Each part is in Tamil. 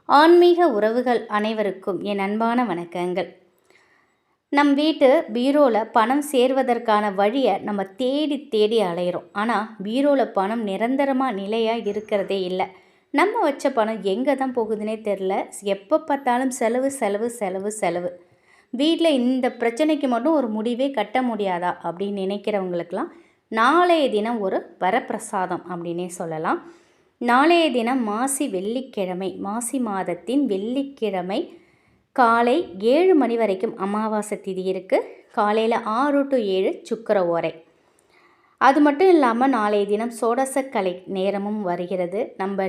ஆன்மீக உறவுகள் அனைவருக்கும் என் அன்பான வணக்கங்கள். நம் வீட்டு பீரோவில் பணம் சேர்வதற்கான வழியை நம்ம தேடி தேடி அலையிறோம். ஆனால் பீரோவில் பணம் நிரந்தரமாக நிலையாக இருக்கிறதே இல்லை. நம்ம வச்ச பணம் எங்கே தான் போகுதுன்னே தெரில. எப்போ பார்த்தாலும் செலவு செலவு செலவு செலவு. வீட்டில் இந்த பிரச்சனைக்கு மட்டும் ஒரு முடிவே கட்ட முடியாதா அப்படின்னு நினைக்கிறவங்களுக்கெல்லாம் நாளைய தினம் ஒரு வரப்பிரசாதம் அப்படின்னே சொல்லலாம். நாளைய தினம் மாசி வெள்ளிக்கிழமை, மாசி மாதத்தின் வெள்ளிக்கிழமை காலை 7 மணி வரைக்கும் அமாவாசை திதி இருக்குது. காலையில் 6 to 7 சுக்கிர ஓரை. அது மட்டும் இல்லாமல் நாளைய தினம் சோடசக்கலை நேரமும் வருகிறது. நம்ம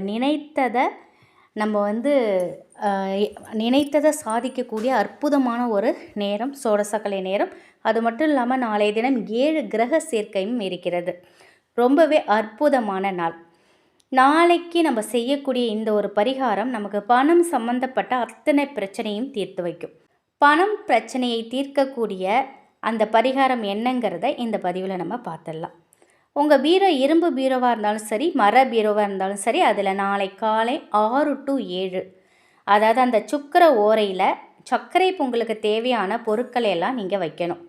நினைத்ததை சாதிக்கக்கூடிய அற்புதமான ஒரு நேரம் சோடசக்கலை நேரம். அது மட்டும் இல்லாமல் நாளைய தினம் 7 கிரக சேர்க்கையும் இருக்கிறது. ரொம்பவே அற்புதமான நாள். நாளைக்கு நம்ம செய்யக்கூடிய இந்த ஒரு பரிகாரம் நமக்கு பணம் சம்பந்தப்பட்ட அத்தனை பிரச்சனையும் தீர்த்து வைக்கும். பணம் பிரச்சனையை தீர்க்கக்கூடிய அந்த பரிகாரம் என்னங்கிறத இந்த பதிவில் நம்ம பார்த்துடலாம். உங்கள் பீரோ இரும்பு பீரோவாக இருந்தாலும் சரி, மர பீரோவாக இருந்தாலும் சரி, அதில் நாளை காலை 6 to 7, அதாவது அந்த சுக்கிர ஓரையில் சர்க்கரை பொங்கலுக்கு தேவையான பொருட்களை எல்லாம் நீங்கள் வைக்கணும்.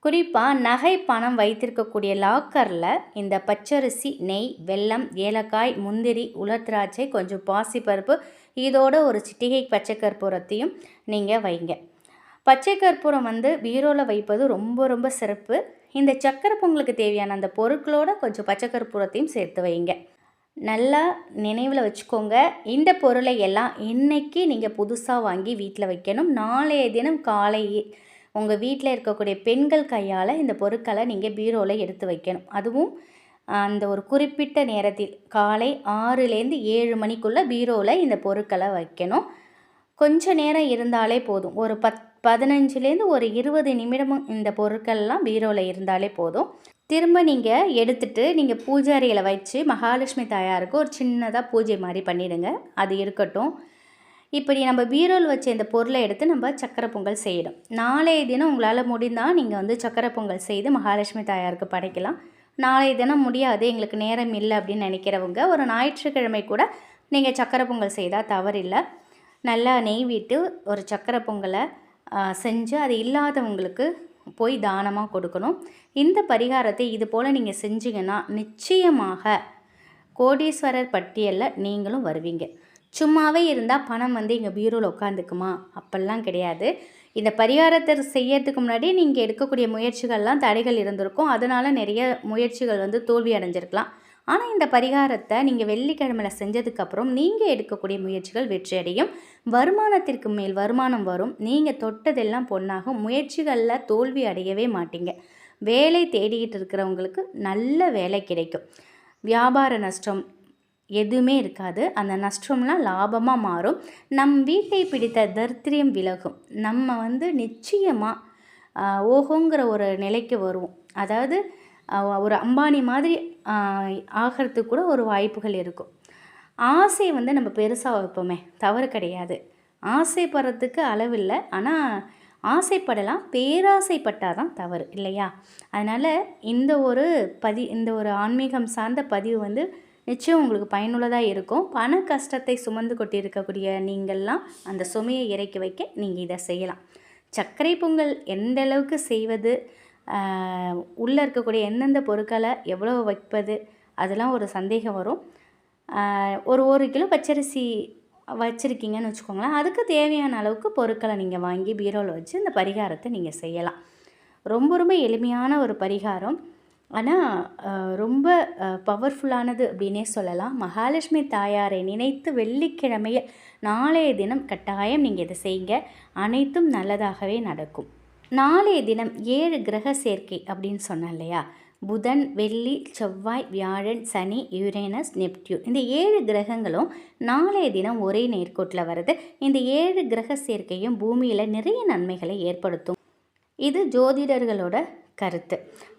குறிப்பாக நகை பணம் வைத்திருக்கக்கூடிய லாக்கரில் இந்த பச்சரிசி, நெய், வெல்லம், ஏலக்காய், முந்திரி, உலர்திராட்சை, கொஞ்சம் பாசிப்பருப்பு, இதோட ஒரு சிட்டிகை பச்சை கற்பூரத்தையும் நீங்கள் வைங்க. பச்சை கற்பூரம் பீரோவில் வைப்பது ரொம்ப ரொம்ப சிறப்பு. இந்த சக்கரை பொங்கலுக்கு தேவையான அந்த பொருட்களோட கொஞ்சம் பச்சை கற்பூரத்தையும் சேர்த்து வைங்க. நல்லா நினைவில் வச்சுக்கோங்க. இந்த பொருளை எல்லாம் இன்றைக்கி நீங்கள் புதுசாக வாங்கி வீட்டில் வைக்கணும். நாளைய தினம் காலை உங்கள் வீட்டில் இருக்கக்கூடிய பெண்கள் கையால் இந்த பொருட்களை நீங்கள் பீரோவில் எடுத்து வைக்கணும். அதுவும் அந்த ஒரு குறிப்பிட்ட நேரத்தில் காலை 6லேருந்து 7 மணிக்குள்ளே பீரோவில் இந்த பொருட்களை வைக்கணும். கொஞ்சம் நேரம் இருந்தாலே போதும். ஒரு 15லேருந்து ஒரு 20 நிமிடமும் இந்த பொருட்கள்லாம் பீரோவில் இருந்தாலே போதும். திரும்ப நீங்கள் எடுத்துகிட்டு நீங்கள் பூஜை அறையில் வச்சு மகாலட்சுமி தாயாருக்கு ஒரு சின்னதாக பூஜை மாதிரி பண்ணிவிடுங்க. அது இருக்கட்டும். இப்படி நம்ம பீரோவில் வச்ச இந்த பொருளை எடுத்து நம்ம சக்கரை பொங்கல் செய்யணும். நாளைய தினம் உங்களால் முடிந்தால் நீங்கள் சக்கரை பொங்கல் செய்து மகாலட்சுமி தாயாருக்கு படைக்கலாம். நாளைய தினம் முடியாது, எங்களுக்கு நேரம் இல்லை அப்படின்னு நினைக்கிறவங்க ஒரு ஞாயிற்றுக்கிழமை கூட நீங்கள் சக்கரை பொங்கல் செய்தால் தவறில்லை. நல்லா நெய் விட்டு ஒரு சக்கரை பொங்கலை செஞ்சு அது இல்லாதவங்களுக்கு போய் தானமாக கொடுக்கணும். இந்த பரிகாரத்தை இது போல் நீங்கள் செஞ்சீங்கன்னா நிச்சயமாக கோடீஸ்வரர் பட்டியலில் நீங்களும் வருவீங்க. சும்மாவே இருந்தால் பணம் எங்கள் பீரோவில் உட்காந்துக்குமா? அப்படிலாம் கிடையாது. இந்த பரிகாரத்தை செய்யறதுக்கு முன்னாடி நீங்கள் எடுக்கக்கூடிய முயற்சிகள்லாம் தடைகள் இருந்திருக்கும். அதனால் நிறைய முயற்சிகள் தோல்வி அடைஞ்சிருக்கலாம். ஆனால் இந்த பரிகாரத்தை நீங்கள் வெள்ளிக்கிழமையில் செஞ்சதுக்கப்புறம் நீங்கள் எடுக்கக்கூடிய முயற்சிகள் வெற்றியடையும். வருமானத்திற்கு மேல் வருமானம் வரும். நீங்கள் தொட்டதெல்லாம் பொன்னாகும். முயற்சிகளில் தோல்வி அடையவே மாட்டீங்க. வேலை தேடிக்கிட்டு இருக்கிறவங்களுக்கு நல்ல வேலை கிடைக்கும். வியாபார நஷ்டம் எதுவுமே இருக்காது. அந்த நஷ்டம்லாம் லாபமாக மாறும். நம் வீட்டை பிடித்த தரித்திரியம் விலகும். நம்ம நிச்சயமாக ஓஹோங்கிற ஒரு நிலைக்கு வருவோம். அதாவது ஒரு அம்பானி மாதிரி ஆகிறதுக்கு கூட ஒரு வாய்ப்புகள் இருக்கும். ஆசை நம்ம பெருசாக வைப்போமே, தவறு கிடையாது. ஆசைப்படுறதுக்கு அளவில்லை. ஆனால் ஆசைப்படலாம், பேராசைப்பட்டால் தான் தவறு இல்லையா? அதனால் இந்த ஒரு ஆன்மீகம் சார்ந்த பதிவு நிச்சயம் உங்களுக்கு பயனுள்ளதாக இருக்கும். பண கஷ்டத்தை சுமந்து கொண்டிருக்கக்கூடிய நீங்கள்லாம் அந்த சுமையை இறக்கி வைக்க நீங்கள் இதை செய்யலாம். சர்க்கரை பொங்கல் எந்த அளவுக்கு செய்வது, உள்ளே இருக்கக்கூடிய எந்தெந்த பொருட்களை எவ்வளோ வைப்பது, அதெல்லாம் ஒரு சந்தேகம் வரும். ஒரு கிலோ பச்சரிசி வச்சுருக்கீங்கன்னு வச்சுக்கோங்களேன். அதுக்கு தேவையான அளவுக்கு பொருட்களை நீங்கள் வாங்கி பீரோவில் வச்சு இந்த பரிகாரத்தை நீங்கள் செய்யலாம். ரொம்ப ரொம்ப எளிமையான ஒரு பரிகாரம். ஆனால் ரொம்ப பவர்ஃபுல்லானது அப்படின்னே சொல்லலாம். மகாலட்சுமி தாயாரை நினைத்து வெள்ளிக்கிழமையில் நாளைய தினம் கட்டாயம் நீங்கள் இதை செய்யுங்க. அனைத்தும் நல்லதாகவே நடக்கும். நாளைய தினம் 7 கிரக சேர்க்கை அப்படின்னு சொன்னேன் இல்லையா? புதன், வெள்ளி, செவ்வாய், வியாழன், சனி, யுரேனஸ், நெப்டியூன், இந்த 7 கிரகங்களும் நாளைய தினம் ஒரே நேர்கோட்டில் வருது. இந்த 7 கிரக சேர்க்கையும் பூமியில் நிறைய நன்மைகளை ஏற்படுத்தும். இது ஜோதிடர்களோட கருத்து.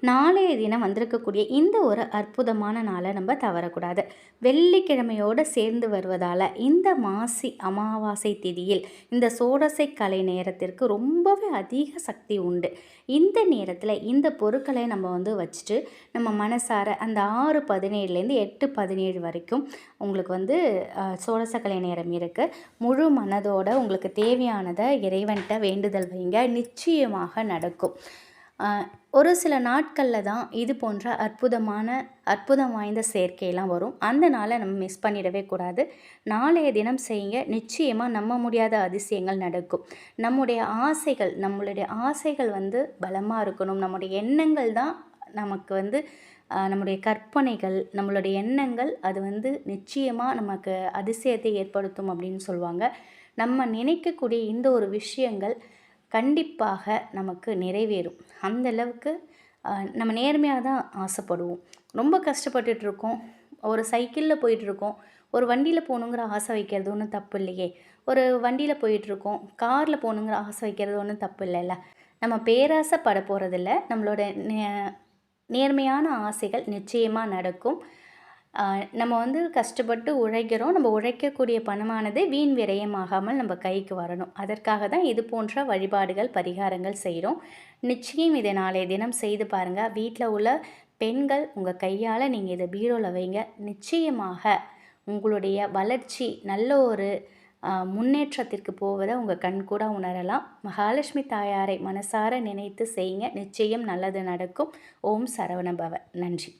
நாளைய தினம் வந்திருக்கக்கூடிய இந்த ஒரு அற்புதமான நாளை நம்ம தவறக்கூடாது. வெள்ளிக்கிழமையோடு சேர்ந்து வருவதால் இந்த மாசி அமாவாசை திதியில் இந்த சோடசை கலை நேரத்திற்கு ரொம்பவே அதிக சக்தி உண்டு. இந்த நேரத்தில் இந்த பொருட்களை நம்ம வச்சுட்டு நம்ம மனசார அந்த 6:17லேருந்து 8:17 வரைக்கும் உங்களுக்கு சோடசக்கலை நேரம் இருக்குது. முழு மனதோட உங்களுக்கு தேவையானதை இறைவன்கிட்ட வேண்டுதல் வைங்க, நிச்சயமாக நடக்கும். ஒரு சில நாட்களில் தான் இது போன்ற அற்புதம் வாய்ந்த சேர்க்கையெல்லாம் வரும். அந்த நாளை நம்ம மிஸ் பண்ணிடவே கூடாது. நாளைய தினம் செய்யுங்க, நிச்சயமாக நம்ப முடியாத அதிசயங்கள் நடக்கும். நம்மளுடைய ஆசைகள் பலமாக இருக்கணும். நம்முடைய எண்ணங்கள் தான் நமக்கு நம்முடைய கற்பனைகள், நம்மளுடைய எண்ணங்கள் அது நிச்சயமாக நமக்கு அதிசயத்தை ஏற்படுத்தும் அப்படின்னு சொல்லுவாங்க. நம்ம நினைக்கக்கூடிய இந்த ஒரு விஷயங்கள் கண்டிப்பாக நமக்கு நிறைவேறும். அந்த அளவுக்கு நம்ம நேர்மையாக தான் ஆசைப்படுவோம். ரொம்ப கஷ்டப்பட்டுட்ருக்கோம், ஒரு சைக்கிளில் போயிட்டுருக்கோம், ஒரு வண்டியில் போகணுங்கிற ஆசை வைக்கிறது ஒன்றும் தப்பு இல்லையே. ஒரு வண்டியில் போயிட்டுருக்கோம், காரில் போகணுங்கிற ஆசை வைக்கிறது ஒன்றும் தப்பு இல்லைல்ல. நம்ம பேராசைப்பட போகிறதில்ல. நம்மளோட நேர்மையான ஆசைகள் நிச்சயமாக நடக்கும். நம்ம கஷ்டப்பட்டு உழைக்கிறோம். நம்ம உழைக்கக்கூடிய பணமானது வீண் விரயமாகாமல் நம்ம கைக்கு வரணும். அதற்காக தான் இது போன்ற வழிபாடுகள், பரிகாரங்கள் செய்கிறோம். நிச்சயம் இதை நாளைய தினம் செய்து பாருங்கள். வீட்டில் உள்ள பெண்கள் உங்கள் கையால் நீங்கள் இதை பீரோவில் வைங்க. நிச்சயமாக உங்களுடைய வளர்ச்சி நல்ல ஒரு முன்னேற்றத்திற்கு போவதை உங்கள் கண் கூட உணரலாம். மகாலட்சுமி தாயாரை மனசார நினைத்து செய்யுங்க, நிச்சயம் நல்லது நடக்கும். ஓம் சரவணபவ. நன்றி.